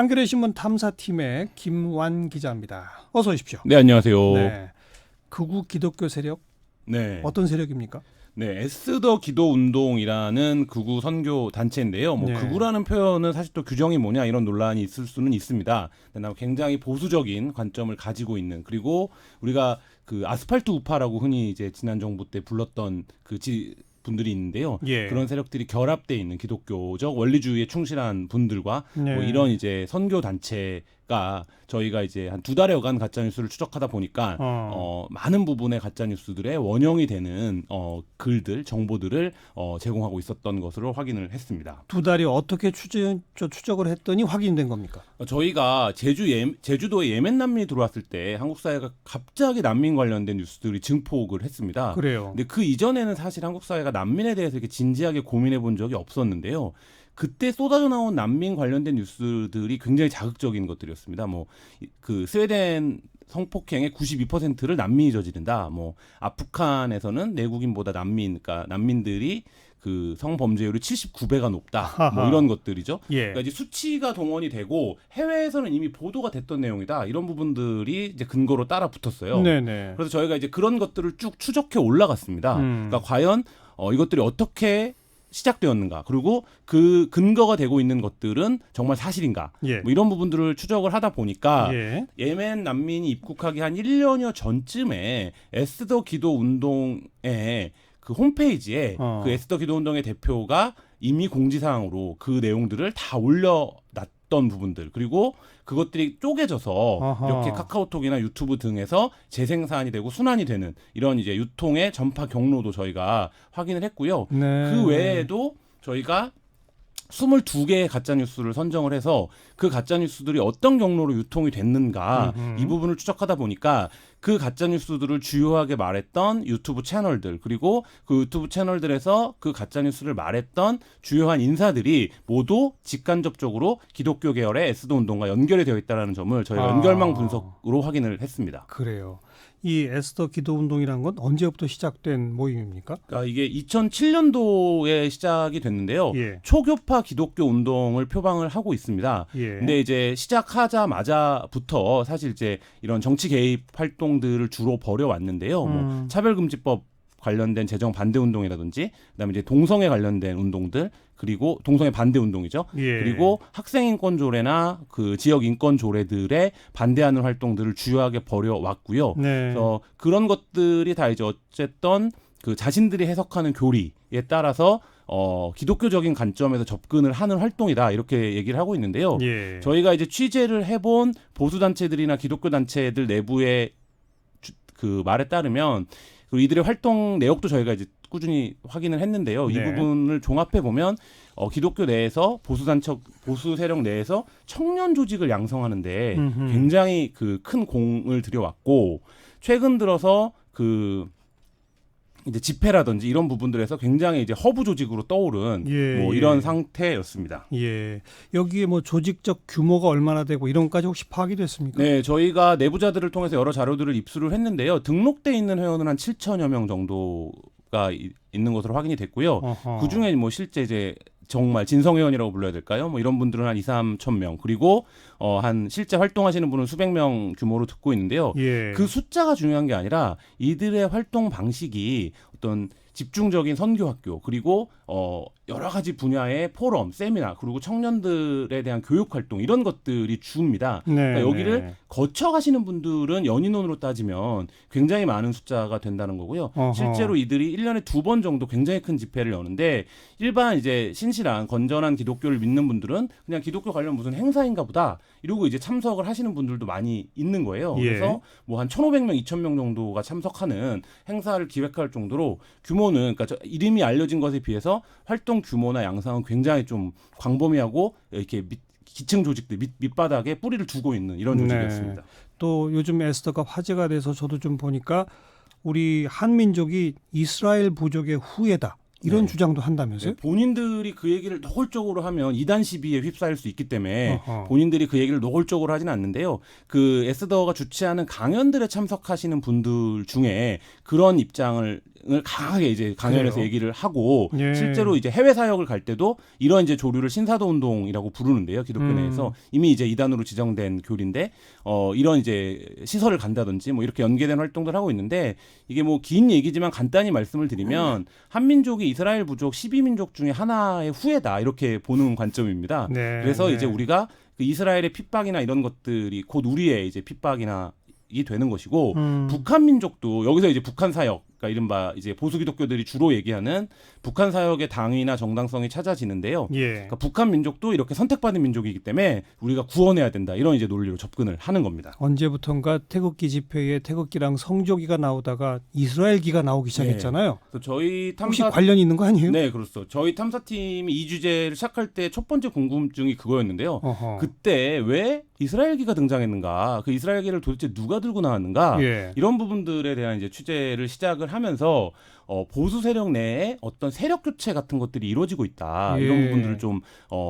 한겨레 신문 탐사팀의 김완 기자입니다. 어서 오십시오. 네, 안녕하세요. 네. 극우 기독교 세력 네. 어떤 세력입니까? 네, 에스더 기도 운동이라는 극우 선교 단체인데요. 네. 극우라는 표현은 사실 또 규정이 뭐냐 이런 논란이 있을 수는 있습니다. 근데 굉장히 보수적인 관점을 가지고 있는, 그리고 우리가 그 아스팔트 우파라고 흔히 이제 지난 정부 때 불렀던 분들이 있는데요. 예. 그런 세력들이 결합돼 있는 기독교적 원리주의에 충실한 분들과 네. 뭐 이런 이제 선교 단체가 저희가 이제 한 2달여간 가짜 뉴스를 추적하다 보니까 많은 부분의 가짜 뉴스들의 원형이 되는 글들, 정보들을 제공하고 있었던 것으로 확인을 했습니다. 2달이 어떻게 추적을 했더니 확인된 겁니까? 저희가 제주도에 예멘 난민이 들어왔을 때 한국 사회가 갑자기 난민 관련된 뉴스들이 증폭을 했습니다. 그래요. 근데 그 이전에는 사실 한국 사회가 난민에 대해서 이렇게 진지하게 고민해 본 적이 없었는데요. 그때 쏟아져 나온 난민 관련된 뉴스들이 굉장히 자극적인 것들이었습니다. 그 스웨덴 성폭행의 92%를 난민이 저지른다. 아프간에서는 내국인보다 그러니까 난민들이 그 성범죄율이 79배가 높다. 이런 것들이죠. 예. 그러니까 이제 수치가 동원이 되고 해외에서는 이미 보도가 됐던 내용이다. 이런 부분들이 이제 근거로 따라 붙었어요. 네네. 그래서 저희가 이제 그런 것들을 쭉 추적해 올라갔습니다. 그러니까 과연 이것들이 어떻게 시작되었는가, 그리고 그 근거가 되고 있는 것들은 정말 사실인가, 예. 이런 부분들을 추적을 하다 보니까 예. 예멘 난민이 입국하기 한 1년여 전쯤에 에스더 기도 운동의 그 홈페이지에 그 에스더 기도 운동의 대표가 이미 공지사항으로 그 내용들을 다 올려놨던 부분들, 그리고 그것들이 쪼개져서 이렇게 카카오톡이나 유튜브 등에서 재생산이 되고 순환이 되는 이런 이제 유통의 전파 경로도 저희가 확인을 했고요. 네. 그 외에도 저희가 22개의 가짜뉴스를 선정을 해서 그 가짜뉴스들이 어떤 경로로 유통이 됐는가, 이 부분을 추적하다 보니까 그 가짜뉴스들을 주요하게 말했던 유튜브 채널들, 그리고 그 유튜브 채널들에서 그 가짜뉴스를 말했던 주요한 인사들이 모두 직간접적으로 기독교 계열의 에스더 운동과 연결이 되어 있다는 점을 저희가 연결망 분석으로 확인을 했습니다. 그래요. 이 에스더 기도 운동이란 건 언제부터 시작된 모임입니까? 그러니까 이게 2007년도에 시작이 됐는데요. 예. 초교파 기독교 운동을 표방을 하고 있습니다. 예. 근데 이제 시작하자마자부터 사실 이제 이런 정치 개입 활동들을 주로 벌여왔는데요. 차별금지법 관련된 재정 반대 운동이라든지, 그다음에 이제 동성애 관련된 운동들, 그리고 동성애 반대 운동이죠. 예. 그리고 학생 인권 조례나 그 지역 인권 조례들에 반대하는 활동들을 주요하게 벌여왔고요. 네. 그래서 그런 것들이 다 이제 어쨌든 그 자신들이 해석하는 교리에 따라서 기독교적인 관점에서 접근을 하는 활동이다, 이렇게 얘기를 하고 있는데요. 예. 저희가 이제 취재를 해본 보수 단체들이나 기독교 단체들 내부의 그 말에 따르면 이들의 활동 내역도 저희가 이제 꾸준히 확인을 했는데요. 네. 이 부분을 종합해 보면 기독교 내에서 보수 세력 내에서 청년 조직을 양성하는데 굉장히 그 큰 공을 들여왔고, 최근 들어서 이제 집회라든지 이런 부분들에서 굉장히 이제 허브 조직으로 떠오른 이런 상태였습니다. 예. 여기에 조직적 규모가 얼마나 되고 이런 것까지 혹시 파악이 됐습니까? 네, 저희가 내부자들을 통해서 여러 자료들을 입수를 했는데요. 등록돼 있는 회원은 한 7천여 명 정도가 있는 것으로 확인이 됐고요. 그 중에 실제 이제 정말 진성회원이라고 불러야 될까요? 이런 분들은 한 2, 3천 명, 그리고 한 실제 활동하시는 분은 수백 명 규모로 듣고 있는데요. 예. 그 숫자가 중요한 게 아니라 이들의 활동 방식이 어떤 집중적인 선교학교, 그리고 여러 가지 분야의 포럼, 세미나, 그리고 청년들에 대한 교육활동, 이런 것들이 주입니다. 네, 그러니까 여기를 네. 거쳐가시는 분들은 연인원으로 따지면 굉장히 많은 숫자가 된다는 거고요. 실제로 이들이 1년에 2번 정도 굉장히 큰 집회를 여는데, 일반 이제 신실한 건전한 기독교를 믿는 분들은 그냥 기독교 관련 무슨 행사인가 보다 이러고 이제 참석을 하시는 분들도 많이 있는 거예요. 예. 그래서 한 1,500명, 2,000명 정도가 참석하는 행사를 기획할 정도로 규모는, 그러니까 이름이 알려진 것에 비해서 활동 규모나 양상은 굉장히 좀 광범위하고 이렇게 기층 조직들 밑바닥에 뿌리를 두고 있는 이런 조직이었습니다. 네. 또 요즘 에스더가 화제가 돼서 저도 좀 보니까 우리 한민족이 이스라엘 부족의 후예다, 이런 네. 주장도 한다면서요? 본인들이 그 얘기를 노골적으로 하면 이단 시비에 휩싸일 수 있기 때문에 어허. 본인들이 그 얘기를 노골적으로 하지는 않는데요. 그 에스더가 주최하는 강연들에 참석하시는 분들 중에 그런 입장을 강하게 이제 강연에서 그래요? 얘기를 하고 예. 실제로 이제 해외 사역을 갈 때도 이런 이제 조류를 신사도 운동이라고 부르는데요. 기독교 내에서 이미 이제 이단으로 지정된 교리인데 이런 이제 시설을 간다든지 뭐 이렇게 연계된 활동들 하고 있는데 이게 뭐 긴 얘기지만 간단히 말씀을 드리면 한민족이 이스라엘 부족 12민족 중에 하나의 후예다 이렇게 보는 관점입니다. 네, 그래서 네. 이제 우리가 그 이스라엘의 핍박이나 이런 것들이 곧 우리의 이제 핍박이나 이 되는 것이고 북한 민족도 여기서 이제 북한 사역 그러니까 이른바 이제 보수 기독교들이 주로 얘기하는 북한 사역의 당위나 정당성이 찾아지는데요. 예. 그러니까 북한 민족도 이렇게 선택받은 민족이기 때문에 우리가 구원해야 된다 이런 이제 논리로 접근을 하는 겁니다. 언제부턴가 태극기 집회에 태극기랑 성조기가 나오다가 이스라엘기가 나오기 시작했잖아요. 그래서 저희 혹시 탐사 관련이 있는 거 아니에요? 네 그렇죠. 저희 탐사팀이 이 주제를 시작할 때 첫 번째 궁금증이 그거였는데요. 어허. 그때 왜 이스라엘기가 등장했는가? 그 이스라엘기를 도대체 누가 들고 나왔는가? 예. 이런 부분들에 대한 이제 취재를 시작을 하면서 보수 세력 내에 어떤 세력 교체 같은 것들이 이루어지고 있다. 예. 이런 부분들을 좀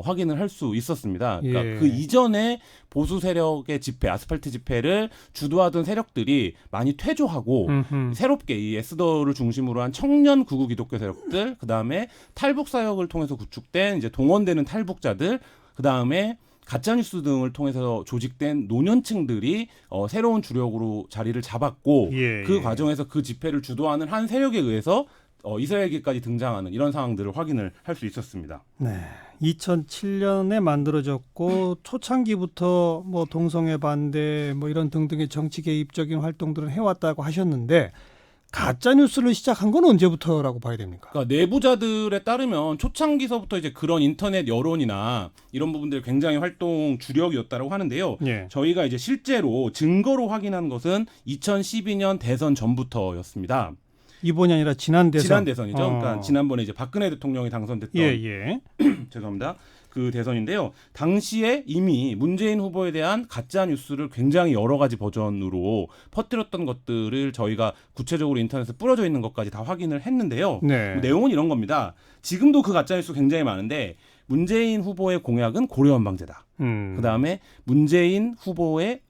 확인을 할 수 있었습니다. 그러니까 예. 그 이전에 보수 세력의 집회, 아스팔트 집회를 주도하던 세력들이 많이 퇴조하고 새롭게 이 에스더를 중심으로 한 청년 극우 기독교 세력들, 그 다음에 탈북 사역을 통해서 구축된 이제 동원되는 탈북자들, 그 다음에 가짜뉴스 등을 통해서 조직된 노년층들이 새로운 주력으로 자리를 잡았고 예, 그 예. 과정에서 그 집회를 주도하는 한 세력에 의해서 이스라엘기까지 등장하는 이런 상황들을 확인을 할 수 있었습니다. 네. 2007년에 만들어졌고 초창기부터 뭐 동성애 반대 뭐 이런 등등의 정치 개입적인 활동들을 해왔다고 하셨는데 가짜 뉴스를 시작한 건 언제부터라고 봐야 됩니까? 그러니까 내부자들에 따르면 초창기서부터 이제 그런 인터넷 여론이나 이런 부분들이 굉장히 활동 주력이었다고 하는데요. 예. 저희가 이제 실제로 증거로 확인한 것은 2012년 대선 전부터였습니다. 이번이 아니라 지난 대선. 지난 대선이죠. 그러니까 지난번에 이제 박근혜 대통령이 당선됐던 예. 죄송합니다. 그 대선인데요. 당시에 이미 문재인 후보에 대한 가짜 뉴스를 굉장히 여러 가지 버전으로 퍼뜨렸던 것들을 저희가 구체적으로 인터넷에 뿌려져 있는 것까지 다 확인을 했는데요. 네. 내용은 이런 겁니다. 지금도 그 가짜 뉴스 굉장히 많은데 문재인 후보의 공약은 고려연방제다. 그다음에 문재인 후보의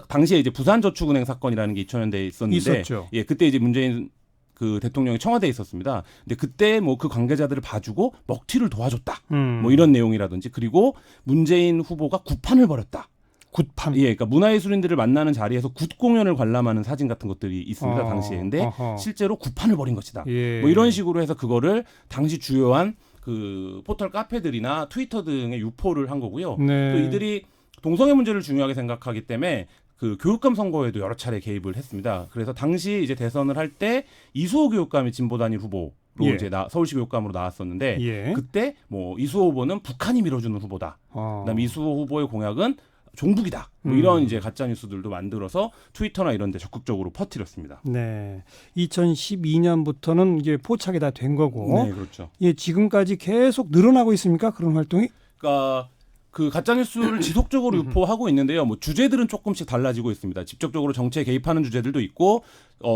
당시에 이제 부산저축은행 사건이라는 게 2000년대에 있었는데 있었죠. 예, 그때 이제 문재인 그 대통령이 청와대에 있었습니다. 근데 그때 뭐 그 관계자들을 봐주고 먹튀를 도와줬다. 뭐 이런 내용이라든지 그리고 문재인 후보가 굿판을 벌였다. 굿판. 예, 그러니까 문화예술인들을 만나는 자리에서 굿 공연을 관람하는 사진 같은 것들이 있습니다. 당시에. 근데 실제로 굿판을 벌인 것이다. 예. 뭐 이런 식으로 해서 그거를 당시 주요한 그 포털 카페들이나 트위터 등에 유포를 한 거고요. 네. 또 이들이 동성애 문제를 중요하게 생각하기 때문에 그 교육감 선거에도 여러 차례 개입을 했습니다. 그래서 당시 이제 대선을 할 때 이수호 교육감이 진보 단일 후보로 예. 이제 서울시 교육감으로 나왔었는데 예. 그때 뭐 이수호 후보는 북한이 밀어주는 후보다. 그다음에 이수호 후보의 공약은 종북이다. 뭐 이런 이제 가짜 뉴스들도 만들어서 트위터나 이런 데 적극적으로 퍼뜨렸습니다. 네. 2012년부터는 이제 포착이 다 된 거고. 네, 그렇죠. 예, 지금까지 계속 늘어나고 있습니까? 그런 활동이? 그러니까 그 가짜 뉴스를 지속적으로 유포하고 있는데요. 뭐 주제들은 조금씩 달라지고 있습니다. 직접적으로 정치에 개입하는 주제들도 있고,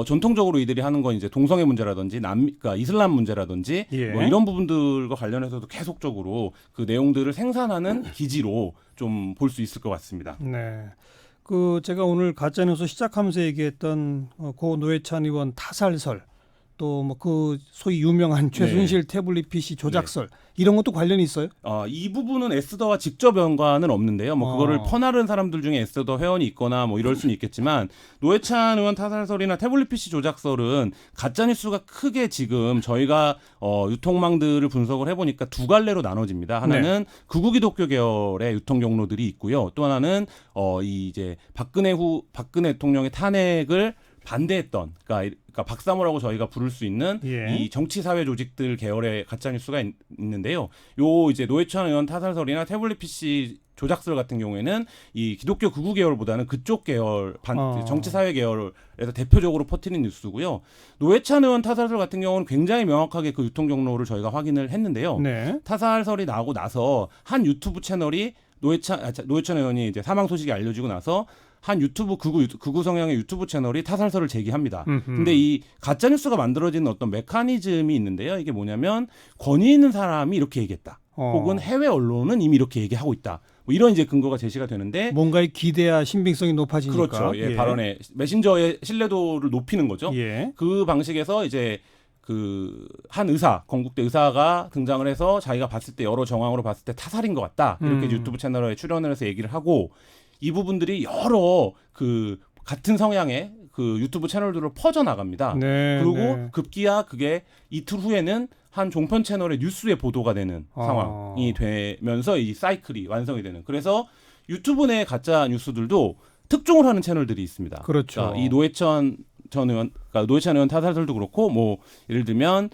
전통적으로 이들이 하는 건 이제 동성애 문제라든지 그러니까 이슬람 문제라든지 예. 뭐 이런 부분들과 관련해서도 계속적으로 그 내용들을 생산하는 기지로 좀 볼 수 있을 것 같습니다. 네. 그 제가 오늘 가짜뉴스 시작하면서 얘기했던 고 노회찬 의원 타살설 또 뭐 그 소위 유명한 최순실 태블릿 PC 조작설 이런 것도 관련이 있어요? 이 부분은 에스더와 직접 연관은 없는데요. 뭐 그거를 퍼나른 사람들 중에 에스더 회원이 있거나 뭐 이럴 수는 있겠지만 노회찬 의원 타살설이나 태블릿 PC 조작설은 가짜 뉴스가 크게 지금 저희가 유통망들을 분석을 해보니까 두 갈래로 나눠집니다. 하나는 극우 기독교 계열의 유통 경로들이 있고요. 또 하나는 이 이제 박근혜 대통령의 탄핵을 반대했던 그러니까 박사모라고 저희가 부를 수 있는 예. 이 정치 사회 조직들 계열의 가짜 뉴스가 있는데요. 요 이제 노회찬 의원 타살설이나 태블릿 PC 조작설 같은 경우에는 이 기독교 극우 계열보다는 그쪽 계열 정치 사회 계열에서 대표적으로 퍼뜨린 뉴스고요. 노회찬 의원 타살설 같은 경우는 굉장히 명확하게 그 유통 경로를 저희가 확인을 했는데요. 네. 타살설이 나오고 나서 한 유튜브 채널이 노회찬 의원이 이제 사망 소식이 알려지고 나서 한 유튜브 극우 성향의 유튜브 채널이 타살설을 제기합니다. 음흠. 근데 이 가짜 뉴스가 만들어지는 어떤 메커니즘이 있는데요. 이게 뭐냐면 권위 있는 사람이 이렇게 얘기했다. 혹은 해외 언론은 이미 이렇게 얘기하고 있다. 뭐 이런 이제 근거가 제시가 되는데 뭔가에 기대야 신빙성이 높아지니까. 그렇죠. 예, 발언의 메신저의 신뢰도를 높이는 거죠. 예. 그 방식에서 이제 그 한 의사, 건국대 의사가 등장을 해서 자기가 봤을 때 여러 정황으로 봤을 때 타살인 것 같다. 이렇게 유튜브 채널에 출연을 해서 얘기를 하고 이 부분들이 여러 그 같은 성향의 그 유튜브 채널들로 퍼져 나갑니다. 네, 그리고 네. 급기야 그게 이틀 후에는 한 종편 채널의 뉴스에 보도가 되는 상황이 되면서 이 사이클이 완성이 되는. 그래서 유튜브 내 가짜 뉴스들도 특종을 하는 채널들이 있습니다. 그렇죠. 그러니까 이 노회찬 전 의원, 그러니까 노회찬 의원 타살설도 그렇고, 뭐 예를 들면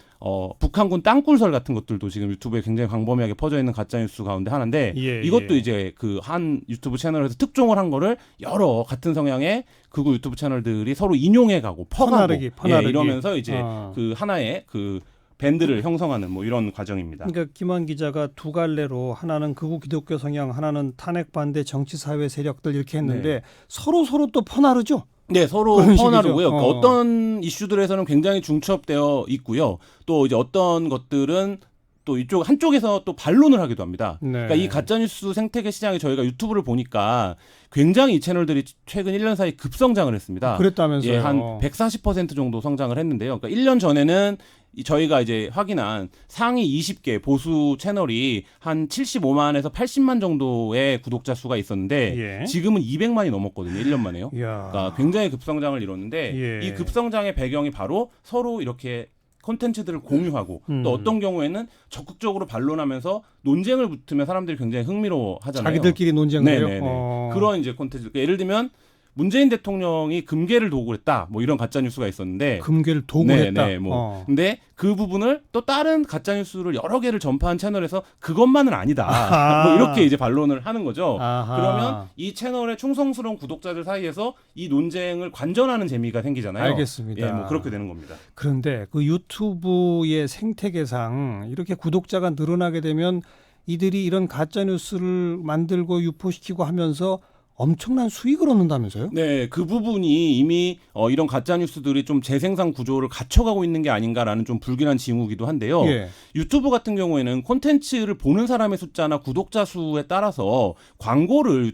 북한군 땅굴설 같은 것들도 지금 유튜브에 굉장히 광범위하게 퍼져 있는 가짜 뉴스 가운데 하나인데, 예, 이것도 예. 이제 그 한 유튜브 채널에서 특종을 한 거를 여러 같은 성향의 극우 유튜브 채널들이 서로 인용해가고 퍼가고 퍼나르기. 예, 이러면서 이제 그 하나의 그 밴드를 형성하는 뭐 이런 과정입니다. 그러니까 김한 기자가 두 갈래로 하나는 극우 기독교 성향, 하나는 탄핵 반대 정치 사회 세력들 이렇게 했는데 서로 또 퍼나르죠. 네, 서로 그런 퍼나르고요. 식이죠. 그러니까 어떤 이슈들에서는 굉장히 중첩되어 있고요. 또 이제 어떤 것들은 또 이쪽 한쪽에서 또 반론을 하기도 합니다. 네. 그러니까 이 가짜뉴스 생태계 시장에 저희가 유튜브를 보니까 굉장히 이 채널들이 최근 1년 사이 급성장을 했습니다. 그랬다면서요. 예, 한 140% 정도 성장을 했는데요. 그러니까 1년 전에는 저희가 이제 확인한 상위 20개 보수 채널이 한 75만에서 80만 정도의 구독자 수가 있었는데 예. 지금은 200만이 넘었거든요. 1년 만에요. 이야. 그러니까 굉장히 급성장을 이뤘는데 예. 이 급성장의 배경이 바로 서로 이렇게 콘텐츠들을 공유하고 또 어떤 경우에는 적극적으로 반론하면서 논쟁을 붙으면 사람들이 굉장히 흥미로워 하잖아요. 자기들끼리 논쟁을 해요. 네네네. 그런 이제 콘텐츠. 그러니까 예를 들면 문재인 대통령이 금괴를 도구를 했다. 뭐 이런 가짜 뉴스가 있었는데 금괴를 도구를 했다. 네, 뭐. 근데 그 부분을 또 다른 가짜 뉴스를 여러 개를 전파한 채널에서 그것만은 아니다. 아하. 뭐 이렇게 이제 반론을 하는 거죠. 아하. 그러면 이 채널의 충성스러운 구독자들 사이에서 이 논쟁을 관전하는 재미가 생기잖아요. 알겠습니다. 예, 뭐 그렇게 되는 겁니다. 그런데 그 유튜브의 생태계상 이렇게 구독자가 늘어나게 되면 이들이 이런 가짜 뉴스를 만들고 유포시키고 하면서 엄청난 수익을 얻는다면서요? 네, 그 부분이 이미 이런 가짜 뉴스들이 좀 재생산 구조를 갖춰가고 있는 게 아닌가라는 좀 불길한 징후기도 한데요. 예. 유튜브 같은 경우에는 콘텐츠를 보는 사람의 숫자나 구독자 수에 따라서 광고를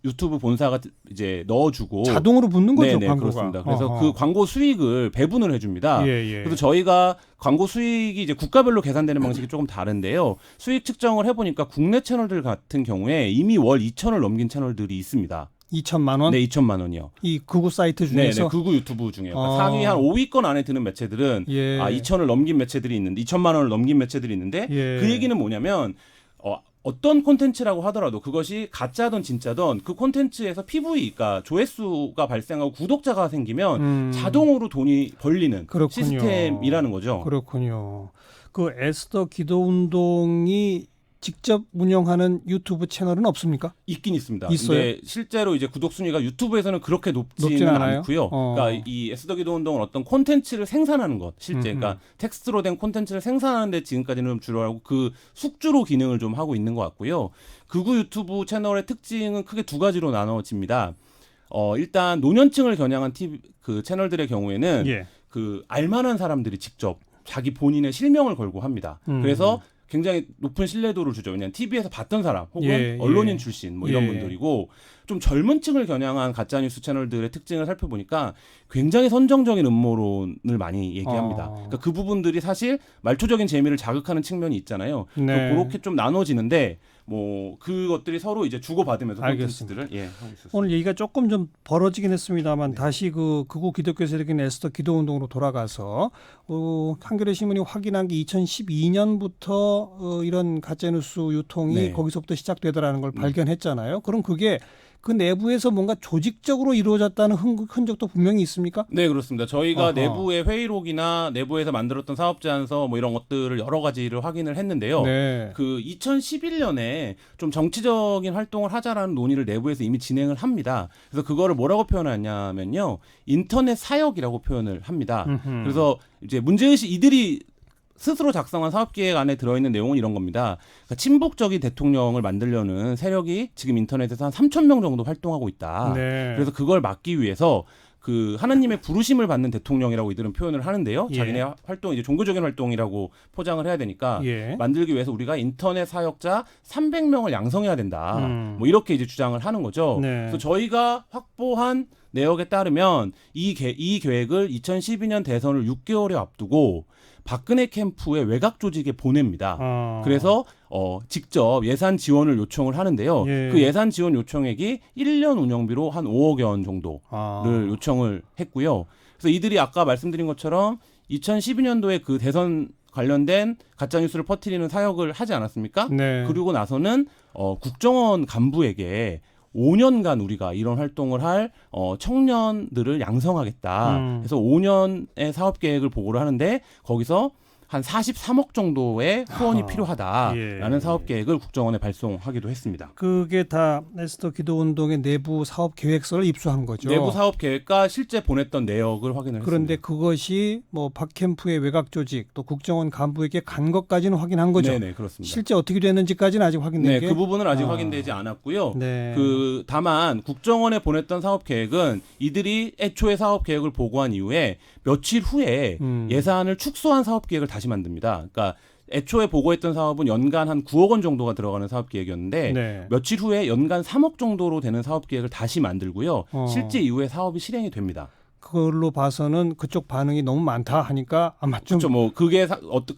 유튜브 본사가 이제 넣어주고 자동으로 붙는 거죠, 네네, 광고가. 그렇습니다. 그래서 어허. 그 광고 수익을 배분을 해줍니다. 예, 예. 그래서 저희가 광고 수익이 이제 국가별로 계산되는 방식이 조금 다른데요. 수익 측정을 해보니까 국내 채널들 같은 경우에 이미 월 2천을 넘긴 채널들이 있습니다. 2천만 원? 네, 2천만 원이요. 이 극우 사이트 네, 중에서? 극우 유튜브 중에 상위 한 5위권 안에 드는 매체들은 예. 2천을 넘긴 매체들이 있는데 2천만 원을 넘긴 매체들이 있는데 예. 그 얘기는 뭐냐면 어떤 콘텐츠라고 하더라도 그것이 가짜든 진짜든 그 콘텐츠에서 PV, 그러니까 조회수가 발생하고 구독자가 생기면 자동으로 돈이 벌리는 그렇군요. 시스템이라는 거죠. 그렇군요. 그 에스더 기도운동이 직접 운영하는 유튜브 채널은 없습니까? 있긴 있습니다. 있어요? 근데 실제로 이제 구독 순위가 유튜브에서는 그렇게 높진 높지는 않아요? 않고요. 그러니까 이 에스더 기도 운동은 어떤 콘텐츠를 생산하는 것, 실제 그러니까 텍스트로 된 콘텐츠를 생산하는데 지금까지는 주로 하고 그 숙주로 기능을 좀 하고 있는 것 같고요. 극우 유튜브 채널의 특징은 크게 두 가지로 나눠집니다. 일단 노년층을 겨냥한 그 채널들의 경우에는 예. 그 알만한 사람들이 직접 자기 본인의 실명을 걸고 합니다. 그래서 굉장히 높은 신뢰도를 주죠. 왜냐하면 TV에서 봤던 사람 혹은 예, 언론인 예. 출신 뭐 이런 예. 분들이고 좀 젊은 층을 겨냥한 가짜뉴스 채널들의 특징을 살펴보니까 굉장히 선정적인 음모론을 많이 얘기합니다. 그러니까 그 부분들이 사실 말초적인 재미를 자극하는 측면이 있잖아요. 네. 그렇게 좀 나눠지는데 뭐 그것들이 서로 이제 주고받으면서 알겠습니다. 콘텐츠들을 하고 있었습니다. 오늘 얘기가 조금 좀 벌어지긴 했습니다만 다시 그 극우 기독교 세력인 에스더 기도운동으로 돌아가서 한겨레 신문이 확인한 게 2012년부터 이런 가짜뉴스 유통이 네. 거기서부터 시작되더라는 걸 발견했잖아요. 그럼 그게 그 내부에서 뭔가 조직적으로 이루어졌다는 흔적도 분명히 있습니까? 네, 그렇습니다. 저희가 어허. 내부의 회의록이나 내부에서 만들었던 사업 제안서 뭐 이런 것들을 여러 가지를 확인을 했는데요. 네. 그 2011년에 좀 정치적인 활동을 하자라는 논의를 내부에서 이미 진행을 합니다. 그래서 그거를 뭐라고 표현하냐면요. 인터넷 사역이라고 표현을 합니다. 그래서 이제 문제의식 이들이 스스로 작성한 사업계획 안에 들어있는 내용은 이런 겁니다. 그러니까 친북적인 대통령을 만들려는 세력이 지금 인터넷에서 한 3,000명 정도 활동하고 있다. 네. 그래서 그걸 막기 위해서 그 하나님의 부르심을 받는 대통령이라고 이들은 표현을 하는데요. 예. 자기네 활동 이제 종교적인 활동이라고 포장을 해야 되니까 예. 만들기 위해서 우리가 인터넷 사역자 300명을 양성해야 된다. 뭐 이렇게 이제 주장을 하는 거죠. 네. 그래서 저희가 확보한 내역에 따르면 이 계획을 2012년 대선을 6개월에 앞두고 박근혜 캠프의 외곽 조직에 보냅니다. 그래서 직접 예산 지원을 요청을 하는데요. 예. 그 예산 지원 요청액이 1년 운영비로 한 5억 원 정도를 요청을 했고요. 그래서 이들이 아까 말씀드린 것처럼 2012년도에 그 대선 관련된 가짜 뉴스를 퍼뜨리는 사역을 하지 않았습니까? 네. 그리고 나서는 국정원 간부에게 5년간 우리가 이런 활동을 할 청년들을 양성하겠다. 그래서 5년의 사업 계획을 보고를 하는데 거기서 한 43억 정도의 후원이 필요하다라는 예. 사업 계획을 국정원에 발송하기도 했습니다. 그게 다 에스더 기도 운동의 내부 사업 계획서를 입수한 거죠. 내부 사업 계획과 실제 보냈던 내역을 확인을 그런데 했습니다. 그것이 뭐 박 캠프의 외곽 조직 또 국정원 간부에게 간 것까지는 확인한 거죠. 네네 그렇습니다. 실제 어떻게 됐는지까지는 아직 확인된 네, 게 그 부분은 아직 확인되지 않았고요. 네. 그 다만 국정원에 보냈던 사업 계획은 이들이 애초에 사업 계획을 보고한 이후에 며칠 후에 예산을 축소한 사업 계획을 다시 만듭니다. 그러니까 애초에 보고했던 사업은 연간 한 9억 원 정도가 들어가는 사업 계획이었는데 네. 며칠 후에 연간 3억 정도로 되는 사업 계획을 다시 만들고요. 실제 이후에 사업이 실행이 됩니다. 그걸로 봐서는 그쪽 반응이 너무 많다 하니까 아마 좀 그렇죠. 뭐 그게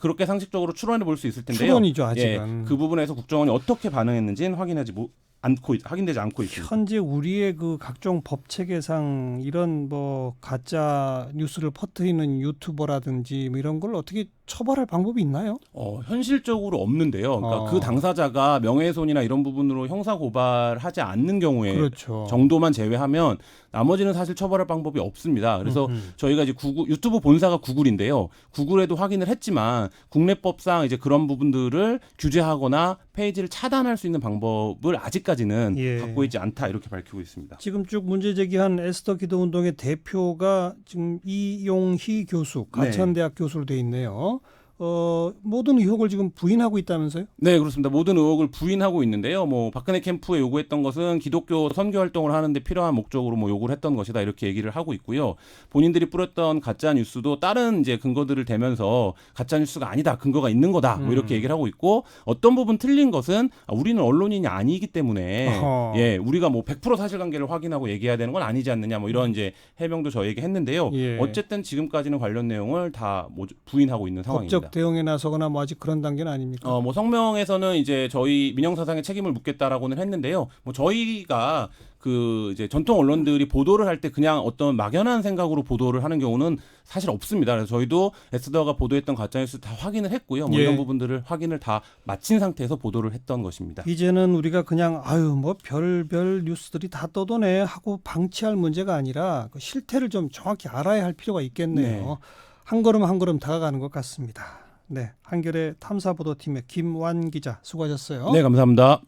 그렇게 상식적으로 추론해 볼 수 있을 텐데요. 추론이죠, 아직은. 예, 그 부분에서 국정원이 어떻게 반응했는지는 확인되지 않고 있습니다. 현재 우리의 그 각종 법 체계상 이런 뭐 가짜 뉴스를 퍼뜨리는 유튜버라든지 뭐 이런 걸 어떻게 처벌할 방법이 있나요? 현실적으로 없는데요. 그러니까 그 당사자가 명예훼손이나 이런 부분으로 형사 고발하지 않는 경우에 그렇죠. 정도만 제외하면 나머지는 사실 처벌할 방법이 없습니다. 그래서 저희가 이제 유튜브 본사가 구글인데요. 구글에도 확인을 했지만 국내법상 이제 그런 부분들을 규제하거나 페이지를 차단할 수 있는 방법을 아직까지는 예. 갖고 있지 않다 이렇게 밝히고 있습니다. 지금 쭉 문제 제기한 에스더 기도 운동의 대표가 지금 이용희 교수, 가천대학 교수로 돼 있네요. 모든 의혹을 지금 부인하고 있다면서요? 네, 그렇습니다. 모든 의혹을 부인하고 있는데요. 뭐 박근혜 캠프에 요구했던 것은 기독교 선교 활동을 하는데 필요한 목적으로 뭐 요구를 했던 것이다 이렇게 얘기를 하고 있고요. 본인들이 뿌렸던 가짜 뉴스도 다른 이제 근거들을 대면서 가짜 뉴스가 아니다, 근거가 있는 거다 뭐 이렇게 얘기를 하고 있고 어떤 부분 틀린 것은 우리는 언론인이 아니기 때문에 예, 우리가 뭐 100% 사실관계를 확인하고 얘기해야 되는 건 아니지 않느냐 뭐 이런 이제 해명도 저에게 했는데요. 예. 어쨌든 지금까지는 관련 내용을 다 부인하고 있는 상황입니다. 법적 대응에 나서거나 뭐 아직 그런 단계는 아닙니까? 뭐 성명에서는 이제 저희 민영사상의 책임을 묻겠다라고는 했는데요. 뭐 저희가 그 이제 전통 언론들이 보도를 할 때 그냥 어떤 막연한 생각으로 보도를 하는 경우는 사실 없습니다. 그래서 저희도 에스더가 보도했던 가짜뉴스 다 확인을 했고요. 뭐 예. 이런 부분들을 확인을 다 마친 상태에서 보도를 했던 것입니다. 이제는 우리가 그냥 뭐 별별 뉴스들이 다 떠도네 하고 방치할 문제가 아니라 그 실태를 좀 정확히 알아야 할 필요가 있겠네요. 네. 한 걸음 한 걸음 다가가는 것 같습니다. 네, 한겨레 탐사보도팀의 김완 기자 수고하셨어요. 네, 감사합니다.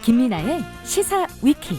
김민아의 시사 위키.